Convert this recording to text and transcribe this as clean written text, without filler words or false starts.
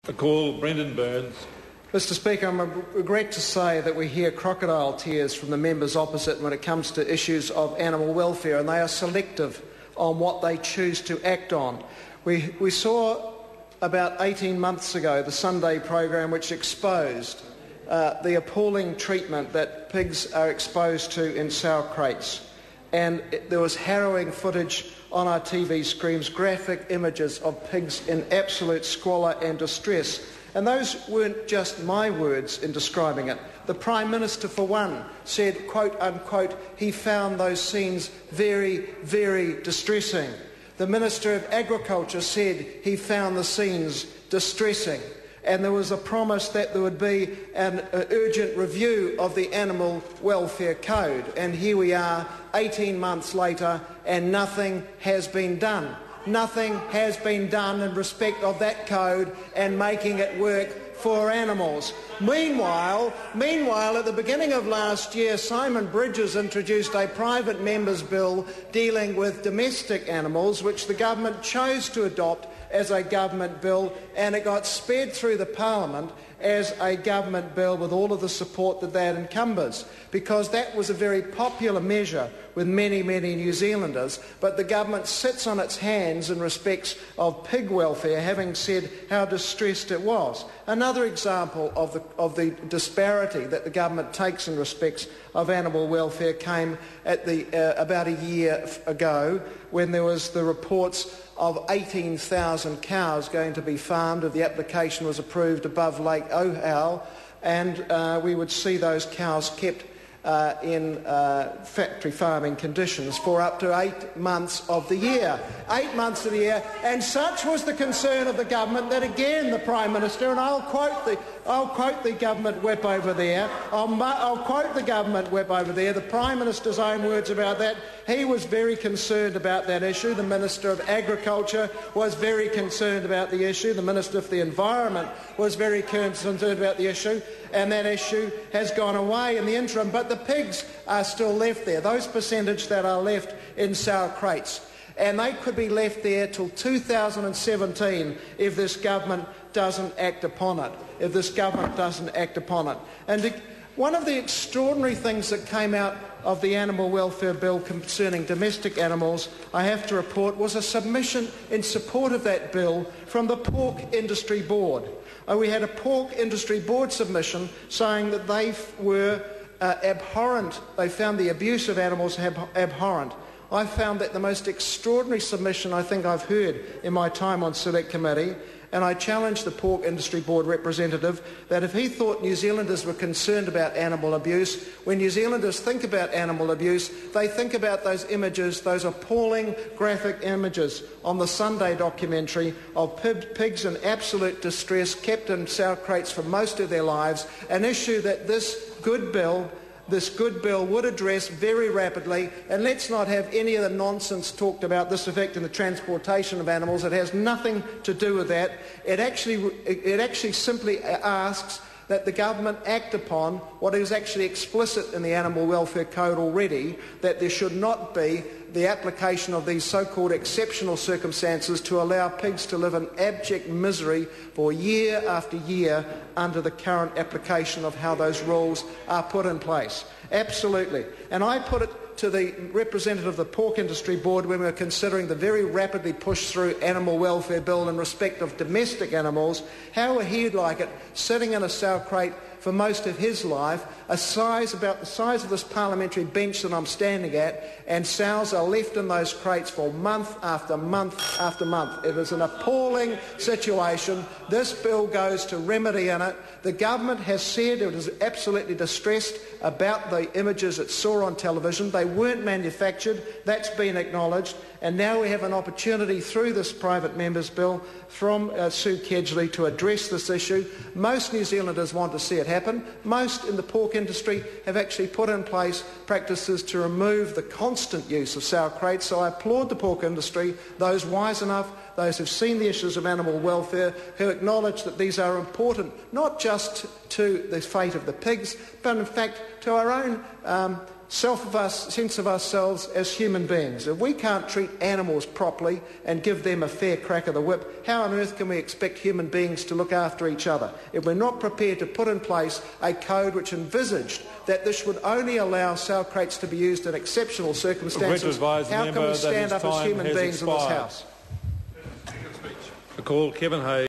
The call, Brendan Burns. Mr Speaker, I regret to say that we hear crocodile tears from the members opposite when it comes to issues of animal welfare, and they are selective on what they choose to act on. We saw about 18 months ago the Sunday program which exposed the appalling treatment that pigs are exposed to in sow crates. And there was harrowing footage on our TV screens, graphic images of pigs in absolute squalor and distress. And those weren't just my words in describing it. The Prime Minister, for one, said, quote unquote, he found those scenes very, very distressing. The Minister of Agriculture said he found the scenes distressing. And there was a promise that there would be an urgent review of the Animal Welfare Code. And here we are, 18 months later, and nothing has been done. Nothing has been done in respect of that code and making it work for animals. Meanwhile, at the beginning of last year, Simon Bridges introduced a private member's bill dealing with domestic animals, which the government chose to adopt as a government bill, and it got sped through the Parliament as a government bill with all of the support that encumbers, because that was a very popular measure with many, many New Zealanders. But the government sits on its hands in respects of pig welfare, having said how distressed it was. Another example of the disparity that the government takes in respects of animal welfare came at about a year ago, when there was the reports of 18,000 cows going to be farmed if the application was approved above Lake Ohau, and we would see those cows kept in factory farming conditions for up to 8 months of the year. 8 months of the year, and such was the concern of the government that again the Prime Minister, and I'll quote the government whip over there. I'll quote the government whip over there. The Prime Minister's own words about that. He was very concerned about that issue. The Minister of Agriculture was very concerned about the issue. The Minister of the Environment was very concerned about the issue, and that issue has gone away in the interim. But the pigs are still left there, those percentage that are left in sow crates. And they could be left there till 2017 if this government doesn't act upon it. And one of the extraordinary things that came out of the Animal Welfare Bill concerning domestic animals, I have to report, was a submission in support of that bill from the Pork Industry Board. We had a Pork Industry Board submission saying that they were abhorrent. They found the abuse of animals abhorrent. I found that the most extraordinary submission I think I've heard in my time on Select Committee, and I challenged the Pork Industry Board representative that if he thought New Zealanders were concerned about animal abuse, when New Zealanders think about animal abuse, they think about those images, those appalling graphic images on the Sunday documentary of pigs in absolute distress, kept in sow crates for most of their lives, an issue that this good bill would address very rapidly. And let's not have any of the nonsense talked about this affecting the transportation of animals. It has nothing to do with that. It actually simply asks that the government act upon what is actually explicit in the Animal Welfare Code already, that there should not be the application of these so-called exceptional circumstances to allow pigs to live in abject misery for year after year under the current application of how those rules are put in place. Absolutely. And I put it to the representative of the Pork Industry Board when we were considering the very rapidly pushed through Animal Welfare Bill in respect of domestic animals, how he'd like it sitting in a sow crate for most of his life, about the size of this parliamentary bench that I'm standing at, and sows are left in those crates for month after month after month. It is an appalling situation. This bill goes to remedy in it. The government has said it is absolutely distressed about the images it saw on television. They weren't manufactured. That's been acknowledged. And now we have an opportunity through this private member's bill from Sue Kedgley to address this issue. Most New Zealanders want to see it happen. Most in the pork industry have actually put in place practices to remove the constant use of sow crates. So I applaud the pork industry, those wise enough, those who've seen the issues of animal welfare, who acknowledge that these are important, not just to the fate of the pigs, but in fact to our own sense of ourselves as human beings. If we can't treat animals properly and give them a fair crack of the whip, how on earth can we expect human beings to look after each other? If we're not prepared to put in place a code which envisaged that this would only allow sow crates to be used in exceptional circumstances, how can we stand up as human beings in this House? I call Kevin Hayes.